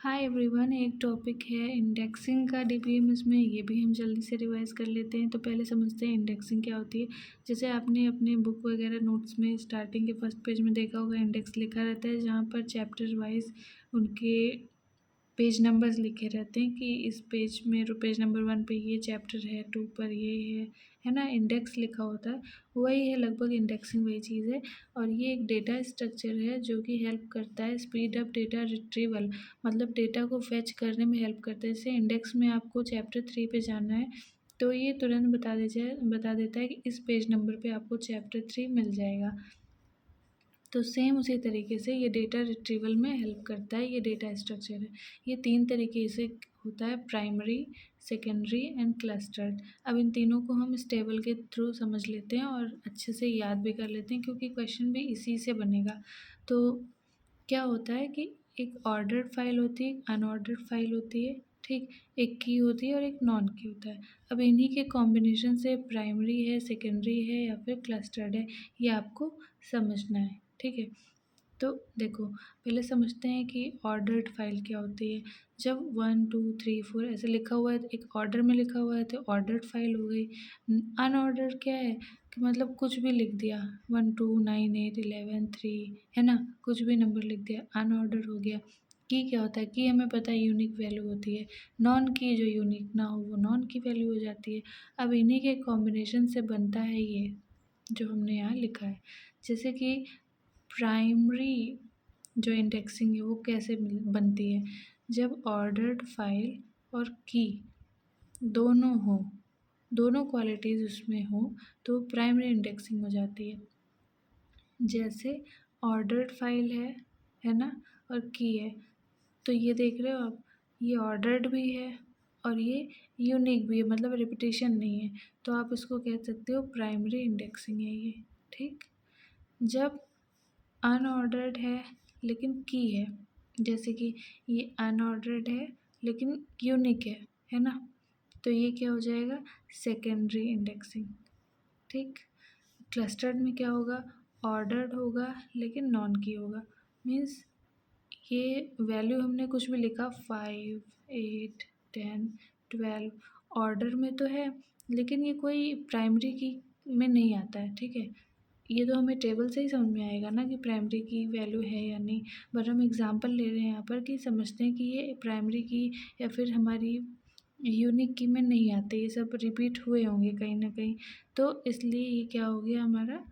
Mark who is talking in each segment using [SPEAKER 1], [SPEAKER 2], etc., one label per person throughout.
[SPEAKER 1] Hi everyone, एक topic है indexing का डीबीएमएस में। ये भी हम जल्दी से रिवाइज कर लेते हैं। तो पहले समझते हैं इंडेक्सिंग क्या होती है। जैसे आपने अपने बुक वगैरह नोट्स में स्टार्टिंग के फर्स्ट पेज में देखा होगा, इंडेक्स लिखा रहता है जहाँ पर चैप्टर वाइज उनके पेज नंबर्स लिखे रहते हैं कि इस पेज में पेज नंबर 1 पे ये चैप्टर है, 2 पर ये है ना। इंडेक्स लिखा होता है, वही है लगभग इंडेक्सिंग, वही चीज़ है। और ये एक डेटा स्ट्रक्चर है जो कि हेल्प करता है स्पीड अप डेटा रिट्रीवल, मतलब डेटा को फेच करने में हेल्प करता है। जैसे इंडेक्स में आपको चैप्टर 3 पे जाना है तो ये तुरंत बता देता है कि इस पेज नंबर पे आपको चैप्टर 3 मिल जाएगा। तो सेम उसी तरीके से ये डेटा रिट्रीवल में हेल्प करता है। ये डेटा स्ट्रक्चर है। ये 3 तरीके से होता है, प्राइमरी, सेकेंडरी एंड क्लस्टर्ड। अब इन तीनों को हम इस टेबल के थ्रू समझ लेते हैं और अच्छे से याद भी कर लेते हैं क्योंकि क्वेश्चन भी इसी से बनेगा। तो क्या होता है कि एक ऑर्डर्ड फाइल होती है, एक अनऑर्डर्ड फाइल होती है, ठीक। एक की होती है और एक नॉन की होता है। अब इन्हीं के कॉम्बिनेशन से प्राइमरी है, सेकेंडरी है या फिर क्लस्टर्ड है, ये आपको समझना है, ठीक है। तो देखो, पहले समझते हैं कि ऑर्डर्ड फाइल क्या होती है। जब 1 2 3 4 ऐसे लिखा हुआ है, एक ऑर्डर में लिखा हुआ है तो ऑर्डर्ड फाइल हो गई। अनऑर्डर्ड क्या है कि मतलब कुछ भी लिख दिया, 1 2 9 8 11 3, है ना, कुछ भी नंबर लिख दिया, अनऑर्डर्ड हो गया। की क्या होता है, की हमें पता है यूनिक वैल्यू होती है। नॉन की जो यूनिक ना हो वो नॉन की वैल्यू हो जाती है। अब इन्हीं के कॉम्बिनेशन से बनता है ये जो हमने यहाँ लिखा है। जैसे कि प्राइमरी जो इंडेक्सिंग है वो कैसे बनती है, जब ऑर्डर्ड फाइल और की दोनों हो, दोनों क्वालिटीज़ उसमें हो तो प्राइमरी इंडेक्सिंग हो जाती है। जैसे ऑर्डर्ड फाइल है ना, और की है, तो ये देख रहे हो आप, ये ऑर्डर्ड भी है और ये यूनिक भी है, मतलब रिपीटेशन नहीं है। तो आप इसको कह सकते हो प्राइमरी इंडेक्सिंग है ये, ठीक। जब अनऑर्डर्ड है लेकिन की है, जैसे कि ये अनऑर्डर्ड है लेकिन यूनिक है ना, तो ये क्या हो जाएगा, सेकेंडरी इंडेक्सिंग, ठीक। क्लस्टर्ड में क्या होगा, ऑर्डर्ड होगा लेकिन नॉन की होगा। मीन्स ये वैल्यू हमने कुछ भी लिखा, 5 8 10 12 ऑर्डर में तो है लेकिन ये कोई प्राइमरी की में नहीं आता है, ठीक है। ये तो हमें टेबल से ही समझ में आएगा ना कि प्राइमरी की वैल्यू है या नहीं। बट हम एग्जांपल ले रहे हैं यहाँ पर कि समझते हैं कि ये प्राइमरी की या फिर हमारी यूनिक की में नहीं आते, ये सब रिपीट हुए होंगे कहीं ना कहीं। तो इसलिए ये क्या हो गया हमारा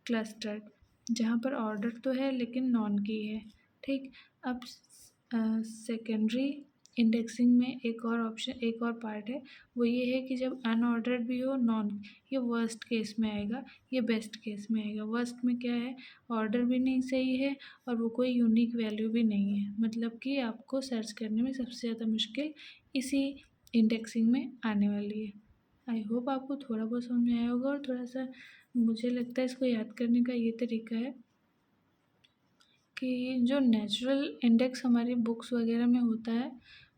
[SPEAKER 1] क्लस्टर्ड, जहाँ पर ऑर्डर तो है लेकिन नॉन की है, ठीक। अब सेकेंडरी इंडेक्सिंग में एक और ऑप्शन, एक और पार्ट है, वो ये है कि जब अनऑर्डर्ड भी हो, नॉन, ये वर्स्ट केस में आएगा, ये बेस्ट केस में आएगा। वर्स्ट में क्या है, ऑर्डर भी नहीं सही है और वो कोई यूनिक वैल्यू भी नहीं है, मतलब कि आपको सर्च करने में सबसे ज़्यादा मुश्किल इसी इंडेक्सिंग में आने वाली है। आई होप आपको थोड़ा बहुत समझ में आया होगा। और थोड़ा सा मुझे लगता है इसको याद करने का ये तरीका है कि जो नेचुरल इंडेक्स हमारी बुक्स वगैरह में होता है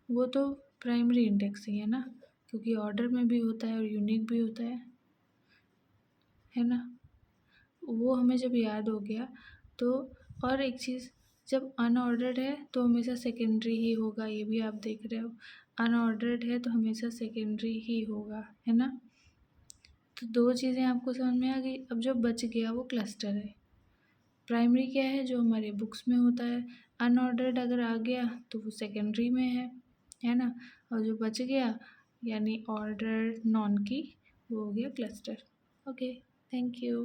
[SPEAKER 1] वो तो प्राइमरी इंडेक्स ही है ना, क्योंकि ऑर्डर में भी होता है और यूनिक भी होता है ना। वो हमें जब याद हो गया तो, और एक चीज़, जब अनऑर्डर्ड है तो हमेशा सेकेंडरी ही होगा, ये भी आप देख रहे हो। अनऑर्डर्ड है तो हमेशा सेकेंडरी ही होगा, है ना। तो दो चीज़ें आपको समझ में आ गई। अब जो बच गया वो क्लस्टर है। प्राइमरी क्या है, जो हमारे बुक्स में होता है। अनऑर्डर्ड अगर आ गया तो वो सेकेंडरी में है ना। और जो बच गया यानी ऑर्डर नॉन की, वो हो गया क्लस्टर। Okay, thank you.